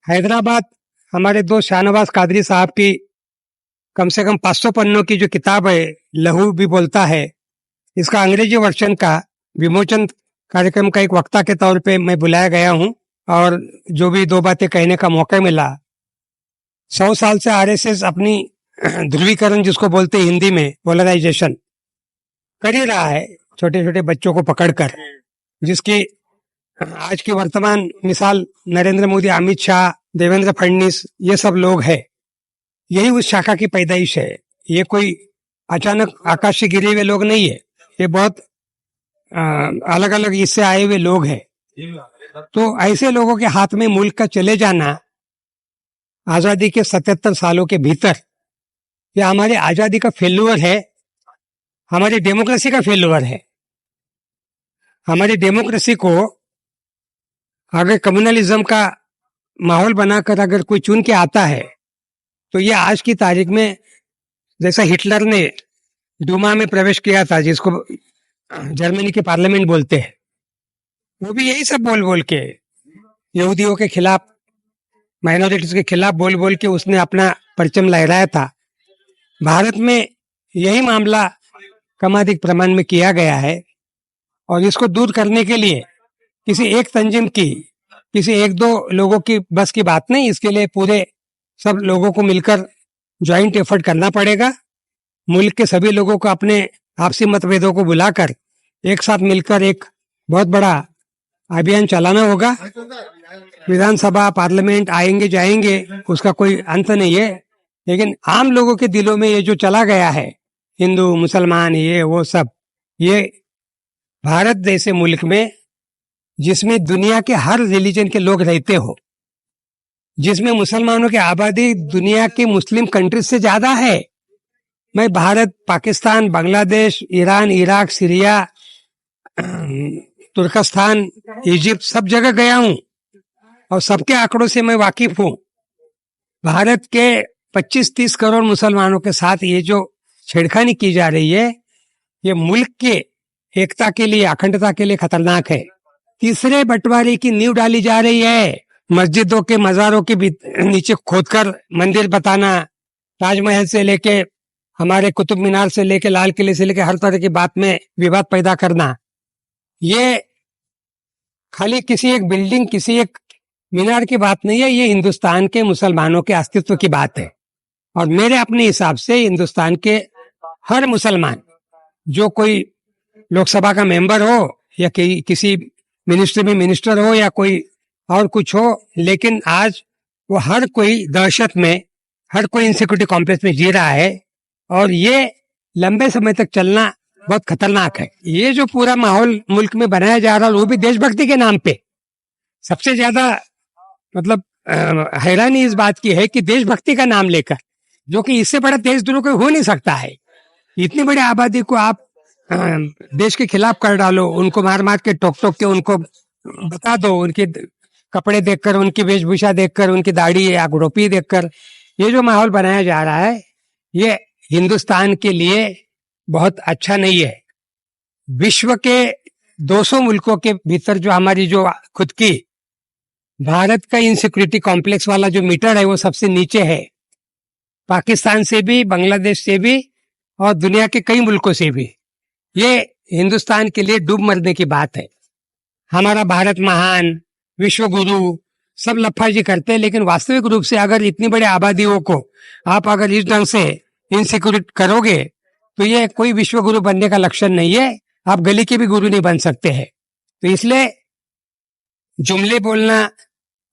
हैदराबाद हमारे दोस्त शाहनवाज कादरी साहब की कम से कम 500 पन्नों की जो किताब है, लहू भी बोलता है, इसका अंग्रेजी वर्जन का विमोचन कार्यक्रम का एक वक्ता के तौर पे मैं बुलाया गया हूं और जो भी दो बातें कहने का मौका मिला। 100 साल से आरएसएस अपनी ध्रुवीकरण जिसको बोलते हैं हिंदी में पोलराइजेशन कर ही रहा है, छोटे छोटे बच्चों को पकड़कर, जिसकी आज की वर्तमान मिसाल नरेंद्र मोदी, अमित शाह, देवेंद्र फडणवीस, ये सब लोग हैं। यही उस शाखा की पैदाइश है। ये कोई अचानक आकाश से गिरे हुए लोग नहीं है, ये बहुत अलग अलग इससे आए हुए लोग हैं। तो ऐसे लोगों के हाथ में मुल्क का चले जाना आजादी के 77 सालों के भीतर, ये हमारी आजादी का फेल्यूर है, हमारी डेमोक्रेसी का फेल्यूर है। हमारी डेमोक्रेसी को अगर कम्युनलिज्म का माहौल बनाकर अगर कोई चुन के आता है तो ये आज की तारीख में, जैसा हिटलर ने डूमा में प्रवेश किया था, जिसको जर्मनी के पार्लियामेंट बोलते हैं, वो भी यही सब बोल बोल के यहूदियों के खिलाफ, माइनॉरिटीज के खिलाफ बोल बोल के उसने अपना परचम लहराया था। भारत में यही मामला कमाधिक प्रमाण में किया गया है और इसको दूर करने के लिए किसी एक तंजीम की, किसी एक दो लोगों की बस की बात नहीं। इसके लिए पूरे सब लोगों को मिलकर ज्वाइंट एफर्ट करना पड़ेगा। मुल्क के सभी लोगों को अपने आपसी मतभेदों को बुलाकर एक साथ मिलकर एक बहुत बड़ा अभियान चलाना होगा। विधानसभा, पार्लियामेंट आएंगे जाएंगे, उसका कोई अंत नहीं है, लेकिन आम लोगों के दिलों में ये जो चला गया है, हिंदू मुसलमान ये वो सब, ये भारत जैसे मुल्क में जिसमें दुनिया के हर रिलीजन के लोग रहते हो, जिसमें मुसलमानों की आबादी दुनिया की मुस्लिम कंट्रीज से ज्यादा है। मैं Bharat, Pakistan, Bangladesh, Iran, Iraq, Syria, तुर्कस्तान, इजिप्ट, सब जगह गया हूं और सबके आंकड़ों से मैं वाकिफ हूं। भारत के 25-30 करोड़ मुसलमानों के साथ ये जो छेड़खानी की जा रही है, ये मुल्क के एकता के लिए, अखंडता के लिए खतरनाक है। तीसरे बंटवारे की नींव डाली जा रही है। मस्जिदों के मजारों के नीचे खोदकर मंदिर बताना, ताजमहल से लेके हमारे कुतुब मीनार से लेके लाल किले से लेके हर तरह की बात में विवाद पैदा करना, ये खाली किसी एक बिल्डिंग, किसी एक मीनार की बात नहीं है, ये हिंदुस्तान के मुसलमानों के अस्तित्व की बात है। और मेरे अपने हिसाब से हिंदुस्तान के हर मुसलमान, जो कोई लोकसभा का मेंबर हो या किसी मिनिस्ट्री में मिनिस्टर हो या कोई और कुछ हो, लेकिन आज वो हर कोई दहशत में, हर कोई इनसिक्योरिटी कॉम्प्लेक्स में जी रहा है और ये लंबे समय तक चलना बहुत खतरनाक है। ये जो पूरा माहौल मुल्क में बनाया जा रहा है, वो भी देशभक्ति के नाम पे। सबसे ज्यादा मतलब हैरानी इस बात की है कि देशभक्ति का नाम लेकर, जो कि इससे बड़ा देशद्रोह कोई हो नहीं सकता है। इतनी बड़ी आबादी को आप देश के खिलाफ कर डालो, उनको मार मार के, टोक टोक के उनको बता दो, उनके कपड़े देखकर, उनकी वेशभूषा देखकर, उनकी दाढ़ी या टोपी देखकर, ये जो माहौल बनाया जा रहा है, ये हिंदुस्तान के लिए बहुत अच्छा नहीं है। विश्व के 200 मुल्कों के भीतर जो हमारी जो खुद की भारत का इनसिक्योरिटी कॉम्प्लेक्स वाला जो मीटर है, वो सबसे नीचे है, पाकिस्तान से भी, बांग्लादेश से भी और दुनिया के कई मुल्कों से भी। ये हिंदुस्तान के लिए डूब मरने की बात है। हमारा भारत महान, विश्व गुरु, सब लफाजी करते हैं, लेकिन वास्तविक रूप से अगर इतनी बड़ी आबादियों को आप अगर इस ढंग से इनसिक्योरिट करोगे तो ये कोई विश्व गुरु बनने का लक्षण नहीं है। आप गली के भी गुरु नहीं बन सकते हैं। तो इसलिए जुमले बोलना,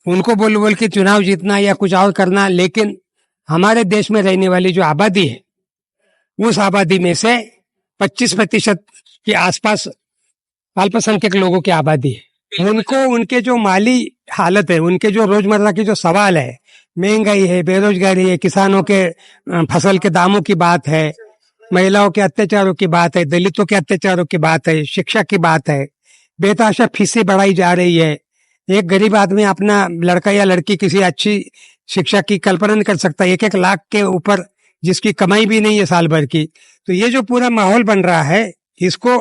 उनको बोल बोल के चुनाव जीतना या कुछ और करना, लेकिन हमारे देश में रहने वाली जो आबादी है, उस आबादी में से 25% के आसपास अल्पसंख्यक लोगों की आबादी है। उनको, उनके जो माली हालत है, उनके जो रोजमर्रा के जो सवाल है, महंगाई है, बेरोजगारी है, किसानों के फसल के दामों की बात है, महिलाओं के अत्याचारों की बात है, दलितों के अत्याचारों की बात है, शिक्षा की बात है, बेतहाशा फीसें बढ़ाई जा रही है। एक गरीब आदमी अपना लड़का या लड़की किसी अच्छी शिक्षा की कल्पना नहीं कर सकता, 1-1 लाख के ऊपर जिसकी कमाई भी नहीं है साल भर की। तो ये जो पूरा माहौल बन रहा है, इसको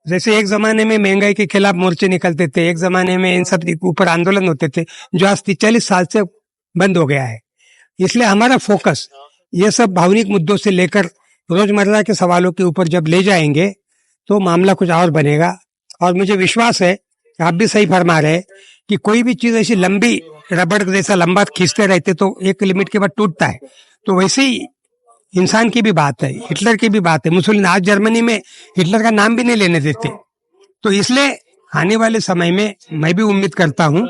जैसे एक जमाने में महंगाई के खिलाफ मोर्चे निकलते थे, एक जमाने में इन सब ऊपर आंदोलन होते थे, जो आज 40 साल से बंद हो गया है। इसलिए हमारा फोकस ये सब भावनिक मुद्दों से लेकर रोजमर्रा के सवालों के ऊपर जब ले जाएंगे तो मामला कुछ और बनेगा। और मुझे विश्वास है, आप भी सही फरमा रहे, कि कोई भी चीज ऐसी लंबी रबड़ जैसा लंबा खींचते रहते तो एक लिमिट के बाद टूटता है। तो वैसे ही इंसान की भी बात है, हिटलर की भी बात है। मुसोलिनी आज जर्मनी में हिटलर का नाम भी नहीं लेने देते। तो इसलिए आने वाले समय में मैं भी उम्मीद करता हूं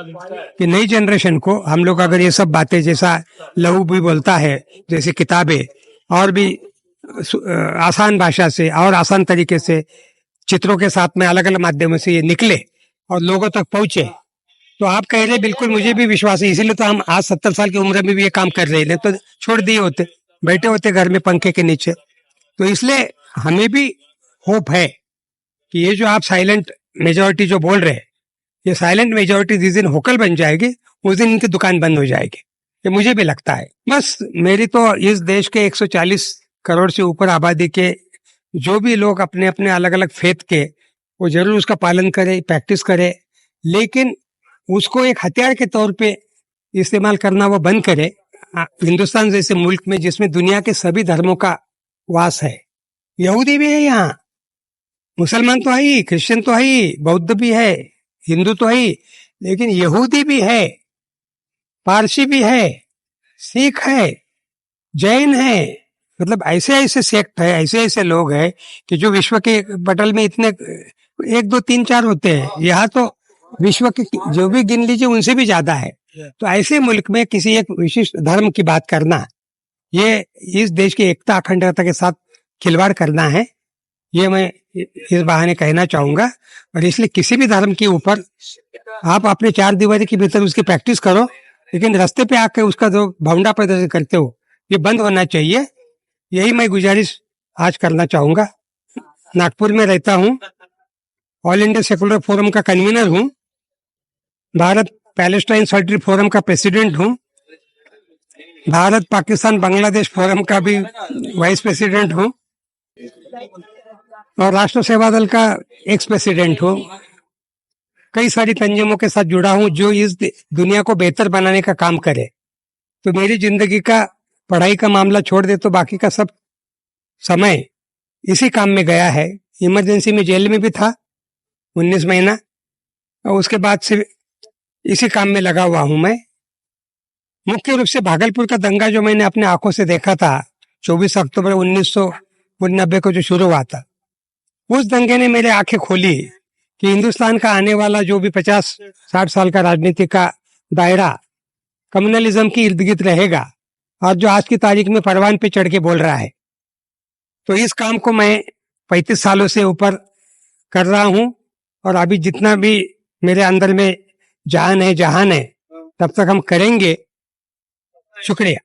कि नई जनरेशन को हम लोग अगर ये सब बातें, जैसा लहू भी बोलता है, जैसे किताबें और भी आसान भाषा से और आसान तरीके से चित्रों के साथ में अलग अलग माध्यमों से ये निकले और लोगों तक पहुंचे, तो आप कह रहे बिल्कुल मुझे भी विश्वास है। इसीलिए तो हम आज 70 साल की उम्र में भी ये काम कर रहे हैं, तो छोड़ दिए होते, बैठे होते घर में पंखे के नीचे। तो इसलिए हमें भी होप है कि ये जो आप साइलेंट मेजोरिटी जो बोल रहे हैं, ये साइलेंट मेजोरिटी जिस दिन होकल बन जाएगी उस दिन इनकी दुकान बंद हो जाएगी, ये मुझे भी लगता है। बस मेरी तो इस देश के 140 करोड़ से ऊपर आबादी के जो भी लोग अपने अपने अलग अलग फेथ के, वो जरूर उसका पालन करे, प्रैक्टिस करे, लेकिन उसको एक हथियार के तौर पे इस्तेमाल करना वो बंद करे। हिंदुस्तान जैसे मुल्क में जिसमें दुनिया के सभी धर्मों का वास है, यहूदी भी है यहाँ, मुसलमान तो है ही, क्रिश्चियन तो है ही, बौद्ध भी है, हिंदू तो है ही, लेकिन यहूदी भी है, पारसी भी है, सिख है, जैन है। मतलब ऐसे ऐसे सेक्ट है, ऐसे ऐसे लोग हैं कि जो विश्व के पटल में इतने 1 2 3 4 होते हैं, यहाँ तो विश्व के जो भी गिन लीजिए उनसे भी ज्यादा है। तो ऐसे मुल्क में किसी एक विशिष्ट धर्म की बात करना, ये इस देश की एकता अखंडता के साथ खिलवाड़ करना है, ये मैं इस बहाने कहना चाहूंगा। और इसलिए किसी भी धर्म के ऊपर आप अपने 4 दीवारी के भीतर उसकी प्रैक्टिस करो, लेकिन रास्ते पे आकर उसका जो भौंडा प्रदर्शन करते हो ये बंद होना चाहिए। यही मैं गुजारिश आज करना चाहूंगा। नागपुर में रहता हूँ, ऑल इंडिया सेकुलर फोरम का कन्वीनर हूँ, भारत पैलेस्टाइन सॉलिडरिटी फोरम का प्रेसिडेंट हूँ, भारत पाकिस्तान बांग्लादेश फोरम का भी वाइस प्रेसिडेंट हूँ और राष्ट्र सेवा दल का एक्स प्रेसिडेंट हूँ। कई सारी तंजीमों के साथ जुड़ा हूँ जो इस दुनिया को बेहतर बनाने का काम करे। तो मेरी जिंदगी का पढ़ाई का मामला छोड़ दे तो बाकी का सब समय इसी काम में गया है। इमरजेंसी में जेल में भी था 19 महीना, और उसके बाद से इसी काम में लगा हुआ हूं मैं। मुख्य रूप से भागलपुर का दंगा जो मैंने अपने आंखों से देखा था 24 अक्टूबर 1999 को जो शुरू हुआ था, उस दंगे ने मेरे आंखें खोली कि हिंदुस्तान का आने वाला जो भी 50-60 साल का राजनीति का दायरा कम्युनलिज्म की इर्द गिर्द रहेगा, और जो आज की तारीख में परवान पे चढ़ के बोल रहा है। तो इस काम को मैं 35 सालों से ऊपर कर रहा हूं, और अभी जितना भी मेरे अंदर में जान है जहान है तब तक हम करेंगे। शुक्रिया।